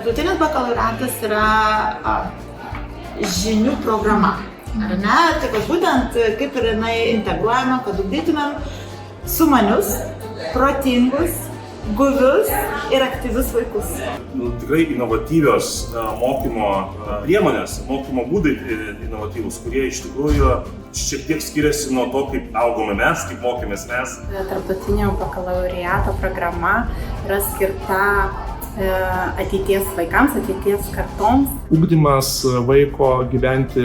tarptautinis bakalaureatas yra žinių programa. Ar ne? Tai kad būtent kaip ir jinai integruojama, kad ugdytumėm sumanius, protingus, guvius ir aktyvius vaikus. Tikrai inovatyvios mokymo priemonės, mokymo būdai inovatyvūs, kurie iš tikrųjų šiek tiek skiriasi nuo to, kaip augome mes, kaip mokėmės mes. Tarptautinio bakalaureato programa yra skirta ateities vaikams, ateities kartoms. Ugdymas vaiko gyventi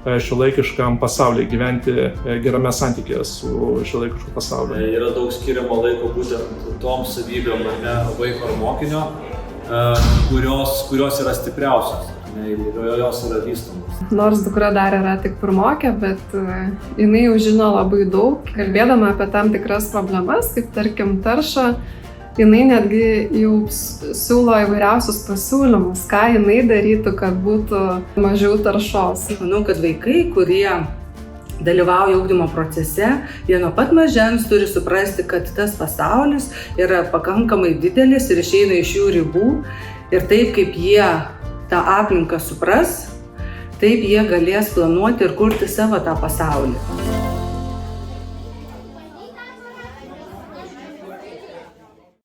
šiuolaikiškam pasaulyje, gyventi gerame santykėje su šiuolaikišku pasauliu. Yra daug skiriamo laiko būtent toms savybėm vaiko ar mokinio, kurios yra stipriausios ir jos yra vystomos. Nors dukra dar yra tik pirmokė, bet jinai jau žino labai daug. Kalbėdama apie tam tikras problemas, kaip tarkim taršą, jinai netgi jau siūlo įvairiausius pasiūlymus, ką jinai darytų, kad būtų mažiau taršos. Manau, kad vaikai, kurie dalyvauja ugdymo procese, jie nuo pat mažens turi suprasti, kad tas pasaulis yra pakankamai didelis ir išeina iš jų ribų. Ir taip kaip jie tą aplinką supras, taip jie galės planuoti ir kurti savo tą pasaulį.